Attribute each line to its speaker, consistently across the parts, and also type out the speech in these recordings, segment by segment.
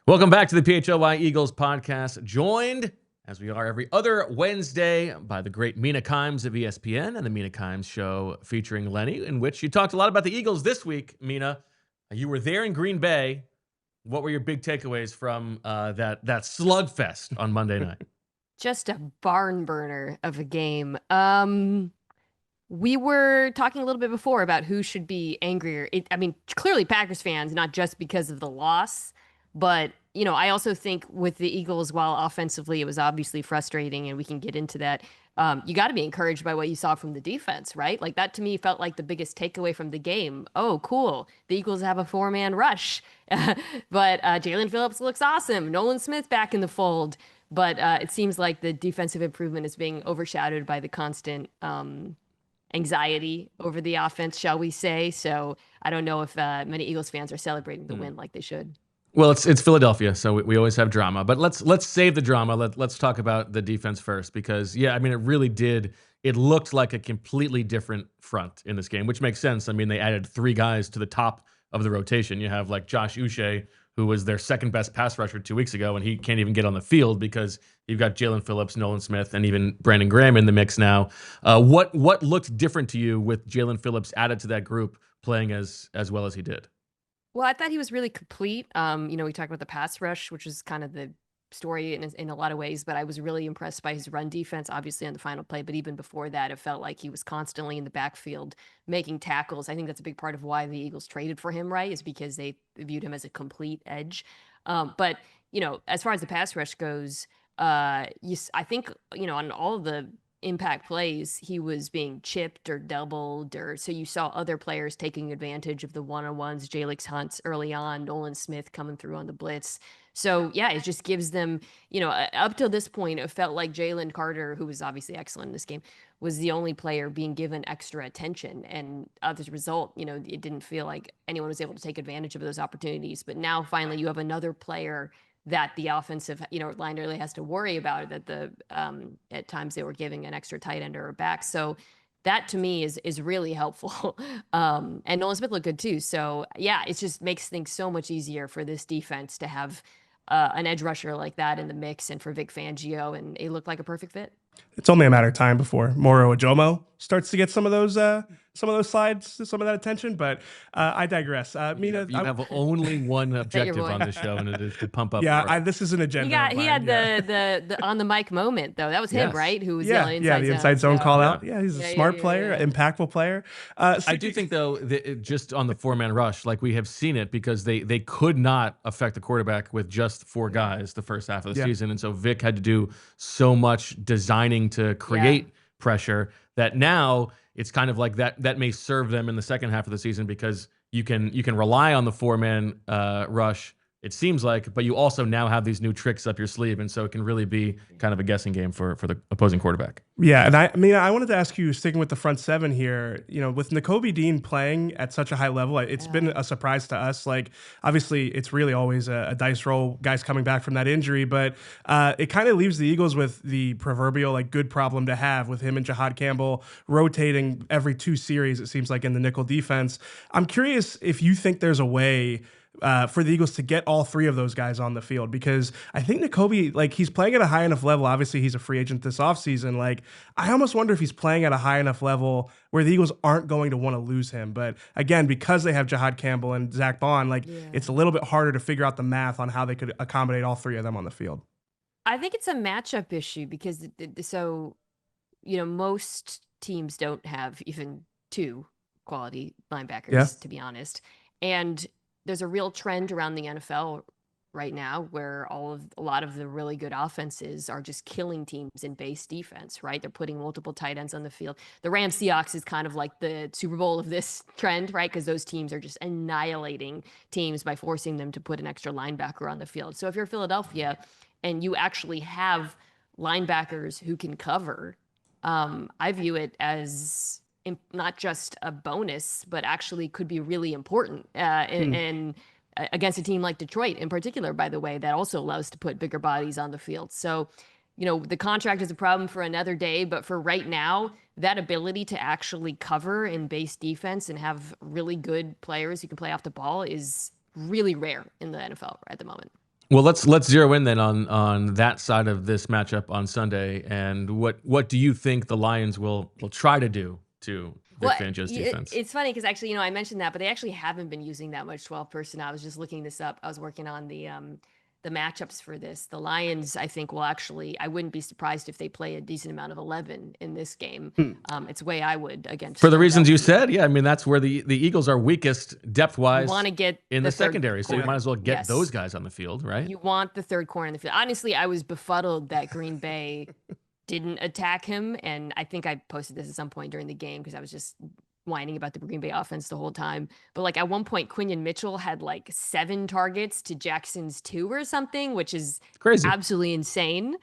Speaker 1: Welcome back to the PHLY Eagles podcast, joined, as we are every other Wednesday, by the great Mina Kimes of ESPN and the Mina Kimes Show featuring Lenny, in which you talked a lot about the Eagles this week, Mina. You were there in Green Bay. What were your big takeaways from that slugfest on Monday night?
Speaker 2: Just a barn burner of a game. We were talking a little bit before about who should be angrier. Clearly Packers fans, not just because of the loss, but I also think with the Eagles, while offensively it was obviously frustrating, and we can get into that. You got to be encouraged by what you saw from the defense, right? Like that to me felt like the biggest takeaway from the game. Oh, cool. The Eagles have a 4-man rush, but Jaelan Phillips looks awesome. Nolan Smith back in the fold. But it seems like the defensive improvement is being overshadowed by the constant anxiety over the offense, shall we say. So I don't know if many Eagles fans are celebrating the win like they should.
Speaker 1: Well, it's Philadelphia, so we always have drama. But let's save the drama. Let's talk about the defense first, because it really did. It looked like a completely different front in this game, which makes sense. I mean, they added 3 guys to the top of the rotation. You have like Josh Uche, who was their second best pass rusher 2 weeks ago, and he can't even get on the field because you've got Jaelan Phillips, Nolan Smith, and even Brandon Graham in the mix now. What looked different to you with Jaelan Phillips added to that group, playing as well as he did?
Speaker 2: Well, I thought he was really complete. We talked about the pass rush, which is kind of the story in a lot of ways, but I was really impressed by his run defense, obviously on the final play. But even before that, it felt like he was constantly in the backfield making tackles. I think that's a big part of why the Eagles traded for him, right? Is because they viewed him as a complete edge. But as far as the pass rush goes, I think on all of the impact plays, he was being chipped or doubled, or so you saw other players taking advantage of the one-on-ones, Jalix Hunts early on, Nolan Smith coming through on the blitz. So yeah, it just gives them, up till this point, it felt like Jalen Carter, who was obviously excellent in this game, was the only player being given extra attention. And as a result, it didn't feel like anyone was able to take advantage of those opportunities. But now finally you have another player that the offensive, line really has to worry about, that at times they were giving an extra tight end or a back. So that to me is really helpful. And Nolan Smith looked good too. So yeah, it just makes things so much easier for this defense to have an edge rusher like that in the mix, and for Vic Fangio, and it looked like a perfect fit.
Speaker 3: It's only a matter of time before Moro Ajomo starts to get some of those slides, some of that attention. But I digress. Mina,
Speaker 1: you have only one objective on this show, and it is to pump up.
Speaker 3: Yeah, this is an agenda.
Speaker 2: He had the on the mic moment though. That was him, right? Who was yelling inside
Speaker 3: the inside zone call out.
Speaker 2: Yeah,
Speaker 3: he's a smart player, impactful player.
Speaker 1: I do think though, just on the 4-man rush, like we have seen it, because they could not affect the quarterback with just 4 guys the first half of the season, and so Vic had to do so much designing to create pressure that now it's kind of like that may serve them in the second half of the season, because you can rely on the 4-man rush, it seems like, but you also now have these new tricks up your sleeve, and so it can really be kind of a guessing game for the opposing quarterback.
Speaker 3: Yeah, and I wanted to ask you, sticking with the front 7 here, with Nakobe Dean playing at such a high level, it's been a surprise to us. Like, obviously, it's really always a dice roll, guys coming back from that injury, but it kind of leaves the Eagles with the proverbial good problem to have, with him and Jahad Campbell rotating every 2 series, it seems like, in the nickel defense. I'm curious if you think there's a way for the Eagles to get all 3 of those guys on the field, because I think Nakobe, he's playing at a high enough level. Obviously, he's a free agent this offseason. I almost wonder if he's playing at a high enough level where the Eagles aren't going to want to lose him. But again, because they have Jahad Campbell and Zach Bond, it's a little bit harder to figure out the math on how they could accommodate all 3 of them on the field.
Speaker 2: I think it's a matchup issue, because most teams don't have even 2 quality linebackers, to be honest. And there's a real trend around the NFL right now where a lot of the really good offenses are just killing teams in base defense, right? They're putting multiple tight ends on the field. The Rams Seahawks is kind of like the Super Bowl of this trend, right? Because those teams are just annihilating teams by forcing them to put an extra linebacker on the field. So if you're Philadelphia and you actually have linebackers who can cover, I view it as not just a bonus, but actually could be really important and against a team like Detroit in particular, by the way, that also allows to put bigger bodies on the field. So, the contract is a problem for another day, but for right now, that ability to actually cover in base defense and have really good players who can play off the ball is really rare in the NFL at the moment.
Speaker 1: Well, let's zero in then on that side of this matchup on Sunday, and what do you think the Lions will try to do to Vic
Speaker 2: Well,
Speaker 1: Fangio's defense?
Speaker 2: it's funny because actually, I mentioned that, but they actually haven't been using that much 12 personnel. I was just looking this up. I was working on the matchups for this. The Lions, I think, will actually. I wouldn't be surprised if they play a decent amount of 11 in this game. It's way I would against
Speaker 1: For the reasons you
Speaker 2: Philadelphia.
Speaker 1: said, yeah, I mean that's where the Eagles are weakest depth
Speaker 2: You
Speaker 1: wise
Speaker 2: want to get
Speaker 1: in the
Speaker 2: third
Speaker 1: secondary, so you
Speaker 2: corner.
Speaker 1: might as well get those
Speaker 2: Yes.
Speaker 1: guys on the field, right?
Speaker 2: You want the third corner in the field. Honestly, I was befuddled that Green Bay didn't attack him, and I think I posted this at some point during the game because I was just whining about the Green Bay offense the whole time. But like at one point, Quinion Mitchell had like 7 targets to Jackson's 2 or something, which is
Speaker 1: Crazy.
Speaker 2: absolutely insane.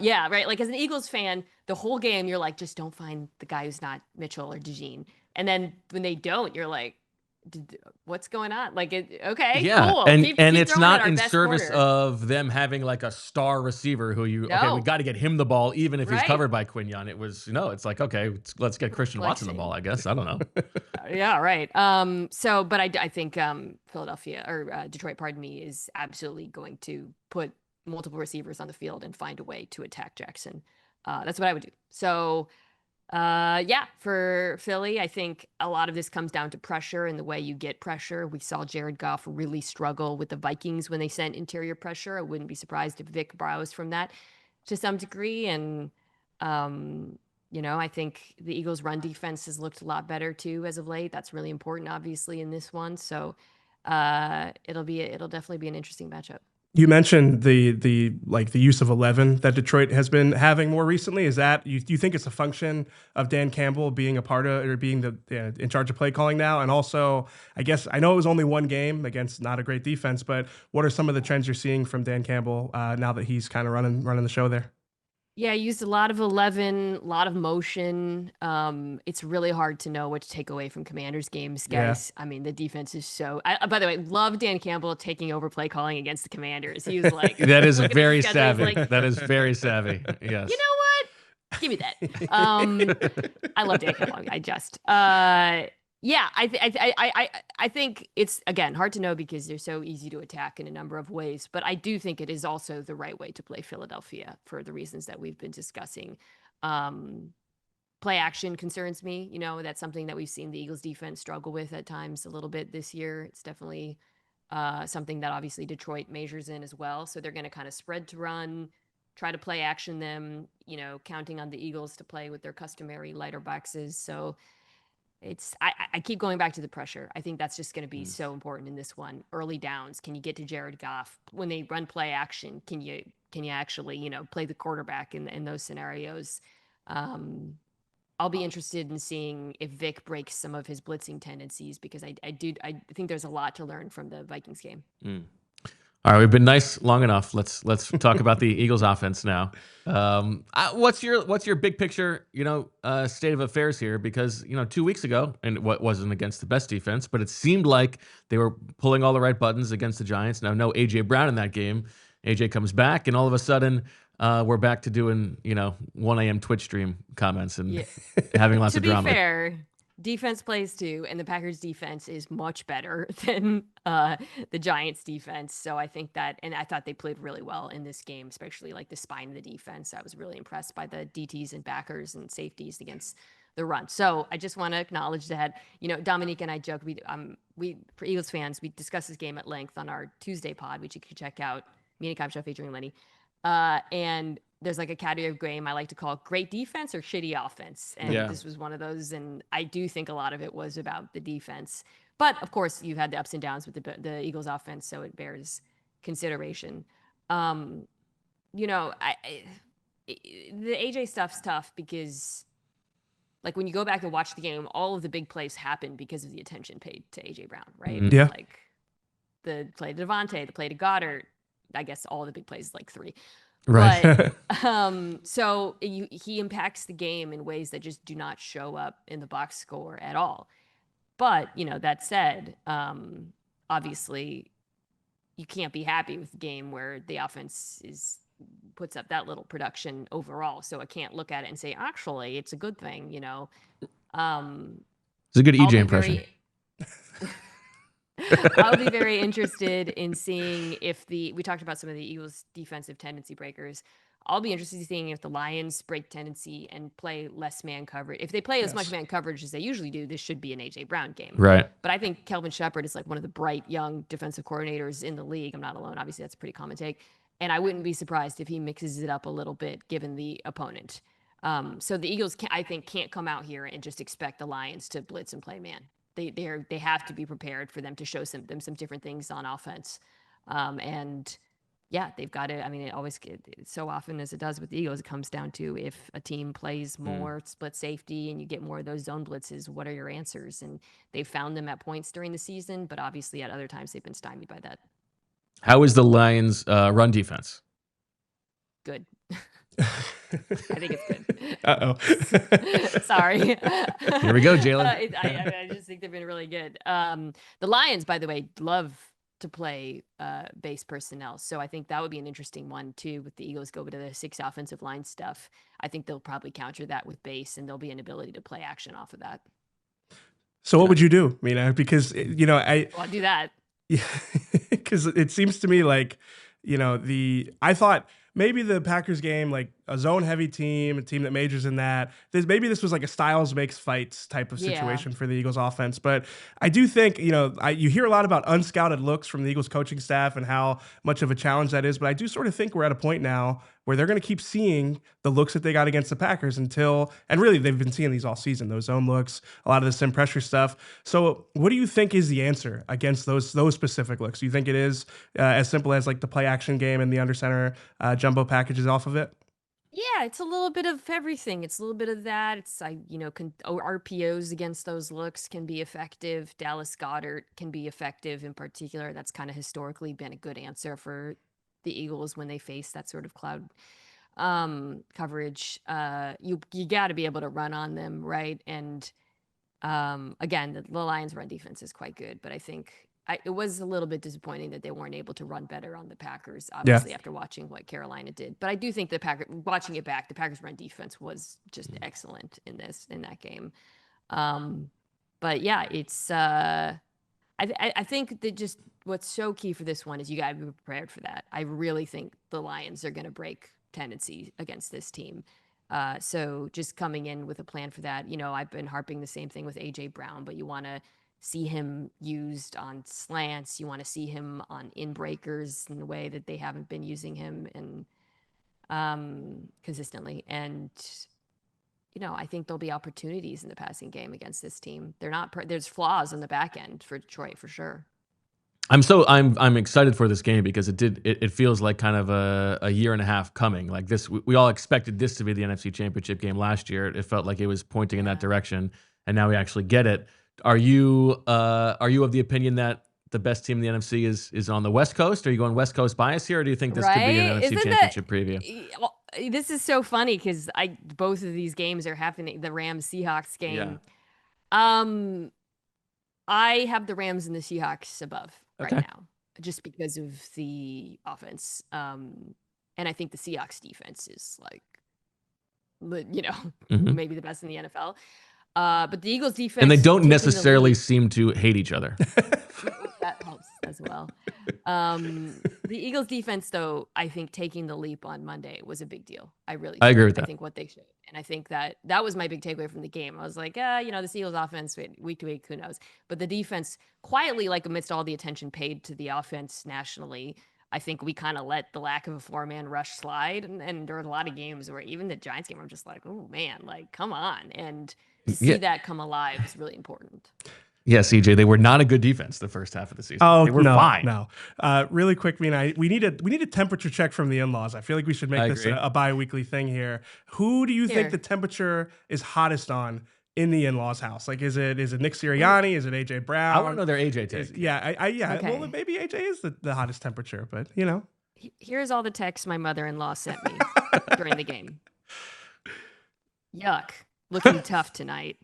Speaker 2: Yeah, right. Like as an Eagles fan, the whole game you're like, just don't find the guy who's not Mitchell or DeJean. And then when they don't, you're like, what's going on? Like, okay,
Speaker 1: Yeah,
Speaker 2: cool.
Speaker 1: and
Speaker 2: Keep
Speaker 1: it's
Speaker 2: throwing at
Speaker 1: not
Speaker 2: our
Speaker 1: in
Speaker 2: best
Speaker 1: service
Speaker 2: corner.
Speaker 1: of them having like a star receiver who we
Speaker 2: No.
Speaker 1: got to get him the ball even if he's
Speaker 2: Right.
Speaker 1: covered by Quinion. It was it's like okay, let's get Christian Watson the
Speaker 2: Flexing.
Speaker 1: ball. I guess I don't know.
Speaker 2: Yeah, right. So, but I think Philadelphia or Detroit, pardon me, is absolutely going to put multiple receivers on the field and find a way to attack Jackson. That's what I would do. So, yeah, for Philly, I think a lot of this comes down to pressure and the way you get pressure. We saw Jared Goff really struggle with the Vikings when they sent interior pressure. I wouldn't be surprised if Vic borrows from that to some degree. And, I think the Eagles' run defense has looked a lot better too as of late. That's really important, obviously, in this one. So it'll definitely be an interesting matchup.
Speaker 3: You mentioned the use of 11 that Detroit has been having more recently. Is that you think it's a function of Dan Campbell being a part of or being in charge of play calling now? And also, I guess I know it was only one game against not a great defense, but what are some of the trends you're seeing from Dan Campbell now that he's kind of running the show there?
Speaker 2: Yeah, I used a lot of 11, a lot of motion. It's really hard to know what to take away from Commanders games,
Speaker 3: Yeah.
Speaker 2: guys. I mean, the defense is by the way, love Dan Campbell taking over play calling against the Commanders. He was like,
Speaker 1: That is
Speaker 2: looking at the
Speaker 1: very
Speaker 2: schedule, he's
Speaker 1: savvy.
Speaker 2: like,
Speaker 1: That is very savvy. Yes.
Speaker 2: you know what? Give me that. I love Dan Campbell. Yeah, I think it's again hard to know because they're so easy to attack in a number of ways, but I do think it is also the right way to play Philadelphia for the reasons that we've been discussing. Play action concerns me. That's something that we've seen the Eagles defense struggle with at times a little bit this year. It's definitely something that obviously Detroit measures in as well. So they're going to kind of spread to run, try to play action them, counting on the Eagles to play with their customary lighter boxes. So I keep going back to the pressure. I think that's just going to be so important in this one. Early downs. Can you get to Jared Goff when they run play action? Can you actually play the quarterback in those scenarios? I'll be interested in seeing if Vic breaks some of his blitzing tendencies because I think there's a lot to learn from the Vikings game.
Speaker 1: All right, we've been nice long enough. Let's talk about the Eagles offense now. What's your big picture, state of affairs here? Because 2 weeks ago, and what wasn't against the best defense, but it seemed like they were pulling all the right buttons against the Giants. Now, no AJ Brown in that game. AJ comes back, and all of a sudden, we're back to doing 1 a.m. Twitch stream comments and having lots of drama.
Speaker 2: To be fair, defense plays too, and the Packers defense is much better than the Giants defense. So I think that, and I thought they played really well in this game, especially like the spine of the defense. I was really impressed by the DTs and backers and safeties against the run. So I just want to acknowledge that, Dominique and I joke, we for Eagles fans, we discussed this game at length on our Tuesday pod, which you can check out, Mina Kimes featuring Lenny. And there's like a category of game I like to call great defense or shitty offense. And this was one of those. And I do think a lot of it was about the defense. But of course, you've had the ups and downs with the Eagles offense, so it bears consideration. The AJ stuff's tough because, like, when you go back and watch the game, all of the big plays happen because of the attention paid to AJ Brown, right?
Speaker 3: Mm-hmm. Yeah.
Speaker 2: Like the play to Devontae, the play to Goddard. I guess all the big plays, like 3.
Speaker 3: Right.
Speaker 2: But so he impacts the game in ways that just do not show up in the box score at all. But that said, obviously you can't be happy with the game where the offense puts up that little production overall. So I can't look at it and say actually it's a good thing.
Speaker 1: It's a good EJ impression.
Speaker 2: I'll be very interested in seeing if we talked about some of the Eagles' defensive tendency breakers. I'll be interested in seeing if the Lions break tendency and play less man coverage. If they play as much man coverage as they usually do, this should be an A.J. Brown game.
Speaker 1: Right.
Speaker 2: But I think Kelvin Shepard is like one of the bright young defensive coordinators in the league. I'm not alone. Obviously, that's a pretty common take. And I wouldn't be surprised if he mixes it up a little bit given the opponent. So the Eagles, I think, can't come out here and just expect the Lions to blitz and play man. They have to be prepared for them to show them some different things on offense. And yeah, they've got to. I mean, so often as it does with the Eagles, it comes down to if a team plays more split safety and you get more of those zone blitzes, what are your answers? And they've found them at points during the season, but obviously at other times they've been stymied by that.
Speaker 1: How is the Lions' run defense?
Speaker 2: Good. I think it's good.
Speaker 3: Uh-oh.
Speaker 2: Sorry.
Speaker 1: Here we go, Jaelan.
Speaker 2: I just think they've been really good. The Lions, by the way, love to play base personnel. So I think that would be an interesting one too. With the Eagles go to the 6 offensive line stuff, I think they'll probably counter that with base, and there'll be an ability to play action off of that.
Speaker 3: So what would you do, Mina? Because
Speaker 2: I'll do that.
Speaker 3: Yeah, because it seems to me like I thought maybe the Packers game, like a zone heavy team, a team that majors in that. Maybe this was like a styles makes fights type of situation for the Eagles offense. But I do think, you hear a lot about unscouted looks from the Eagles coaching staff and how much of a challenge that is. But I do sort of think we're at a point now where they're going to keep seeing the looks that they got against the Packers and really they've been seeing these all season, those zone looks, a lot of the sim pressure stuff. So what do you think is the answer against those specific looks? Do you think it is as simple as like the play action game and the under center jumbo packages off of it?
Speaker 2: Yeah, it's a little bit of everything. It's a little bit of that. It's RPOs against those looks can be effective. Dallas Goedert can be effective in particular. That's kind of historically been a good answer for the Eagles when they face that sort of cloud coverage. You got to be able to run on them, right? And again, the Lions' run defense is quite good, but I think it was a little bit disappointing that they weren't able to run better on the Packers, obviously, after watching what Carolina did. But I do think watching it back, the Packers' run defense was just excellent in that game. But yeah, it's I think that just what's so key for this one is you got to be prepared for that. I really think the Lions are going to break tendency against this team. So just coming in with a plan for that, I've been harping the same thing with A.J. Brown, but you want to see him used on slants. You want to see him on in breakers in the way that they haven't been using him and consistently. And I think there'll be opportunities in the passing game against this team. There's flaws on the back end for Detroit for sure.
Speaker 1: I'm excited for this game because it feels like kind of a year and a half coming. Like this, we all expected this to be the NFC Championship game last year. It felt like it was pointing in that direction, and now we actually get it. Are you of the opinion that the best team in the NFC is on the West Coast? Are you going West Coast bias here, or do you think this could be an NFC Championship preview?
Speaker 2: This is so funny because both of these games are happening. The Rams-Seahawks game. Yeah. I have the Rams and the Seahawks above right now, just because of the offense. And I think the Seahawks defense is maybe the best in the NFL. But the Eagles defense,
Speaker 1: and they don't necessarily seem to hate each other.
Speaker 2: That helps as well. The Eagles defense, though, I think taking the leap on Monday was a big deal. I agree with that. I think what they showed, and I think that was my big takeaway from the game. I was like, the Eagles offense week to week, who knows? But the defense quietly, amidst all the attention paid to the offense nationally, I think we kind of let the lack of a 4-man rush slide, and there were a lot of games where even the Giants game, I'm just like, oh man, come on, and to see that come alive is really important.
Speaker 1: Yeah, CJ, they were not a good defense the first half of the season.
Speaker 3: Oh,
Speaker 1: they were fine.
Speaker 3: No. Really quick, Mina, we need a temperature check from the in-laws. I feel like we should make this a bi-weekly thing here. Who do you think the temperature is hottest on in the in-laws' house? Is it Nick Sirianni? Is it A.J. Brown?
Speaker 1: I want to know their A.J. take.
Speaker 3: Okay. Well, maybe A.J. is the hottest temperature, but
Speaker 2: Here's all the texts my mother-in-law sent me during the game. Yuck. Looking tough tonight.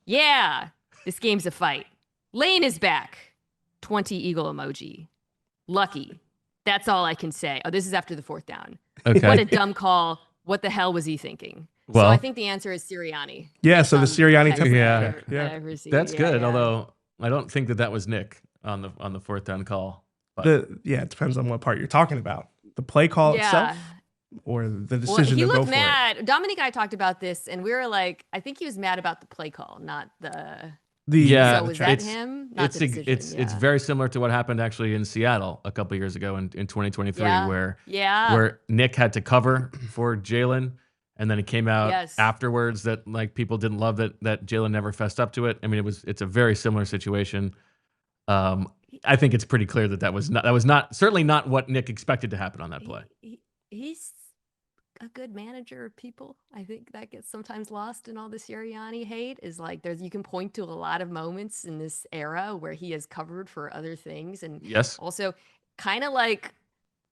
Speaker 2: Yeah. This game's a fight. Lane is back. 20 eagle emoji. Lucky. That's all I can say. Oh, this is after the 4th down.
Speaker 1: Okay.
Speaker 2: What a dumb call. What the hell was he thinking?
Speaker 1: Well,
Speaker 2: so I think the answer is Sirianni.
Speaker 3: Yeah, so the Sirianni.
Speaker 1: That's good.
Speaker 2: Yeah.
Speaker 1: Although I don't think that was Nick. on the fourth down call. But
Speaker 3: It depends on what part you're talking about. The play call itself or the
Speaker 2: Well,
Speaker 3: decision
Speaker 2: he
Speaker 3: to go
Speaker 2: looked
Speaker 3: for
Speaker 2: mad. Dominic and I talked about this, and we were like, I think he was mad about the play call, not the.
Speaker 1: Yeah,
Speaker 2: So was that him? Not the decision.
Speaker 1: It's very similar to what happened actually in Seattle a couple years ago in 2023, where Nick had to cover for Jaelan, and then it came out afterwards that like people didn't love that Jaelan never fessed up to it. I mean, it's a very similar situation. I think it's pretty clear that was not certainly not what Nick expected to happen on that play.
Speaker 2: He's a good manager of people. I think that gets sometimes lost in all the Sirianni hate, is like you can point to a lot of moments in this era where he has covered for other things. And also kind of like,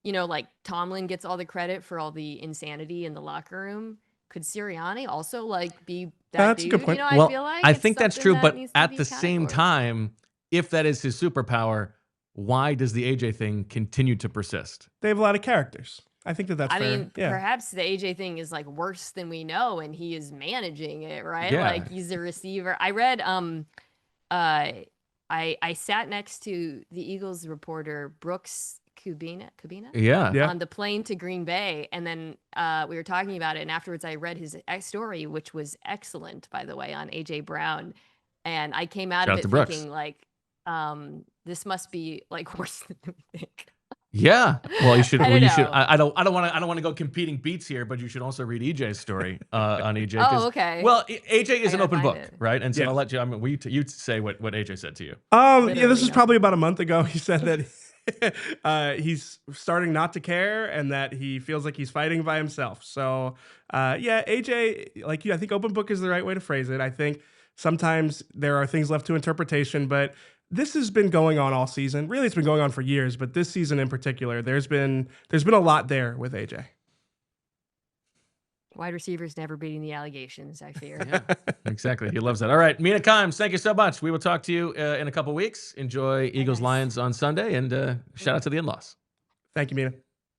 Speaker 2: like Tomlin gets all the credit for all the insanity in the locker room. Could Sirianni also like be
Speaker 3: that's
Speaker 2: dude?
Speaker 3: a good point.
Speaker 2: I feel like
Speaker 1: I think that's true, but at the same time, if that is his superpower, why does the AJ thing continue to persist?
Speaker 3: They have a lot of characters. I think that's fair.
Speaker 2: I mean, perhaps the AJ thing is like worse than we know, and he is managing it, right?
Speaker 1: Yeah.
Speaker 2: Like he's a receiver. I read, I sat next to the Eagles reporter Brooks Kubina, on the plane to Green Bay, and then we were talking about it, and afterwards I read his story, which was excellent, by the way, on AJ Brown, and I came out of it thinking like, this must be like worse than we think.
Speaker 1: Yeah, well, you should. I don't want to go competing beats here, but you should also read EJ's story on EJ.
Speaker 2: Oh, okay.
Speaker 1: Well, AJ is an open book, right? And so I'll let you. I mean, you say what AJ said to you.
Speaker 3: This is probably about a month ago. He said that he's starting not to care and that he feels like he's fighting by himself. So, AJ, like you, I think open book is the right way to phrase it. I think sometimes there are things left to interpretation, but this has been going on all season. Really, it's been going on for years, but this season in particular, there's been a lot there with AJ.
Speaker 2: Wide receivers never beating the allegations, I fear.
Speaker 1: Yeah, exactly. He loves that. All right, Mina Kimes, thank you so much. We will talk to you in a couple weeks. Enjoy Eagles-Lions on Sunday, and shout out to the in-laws.
Speaker 3: Thank you, Mina.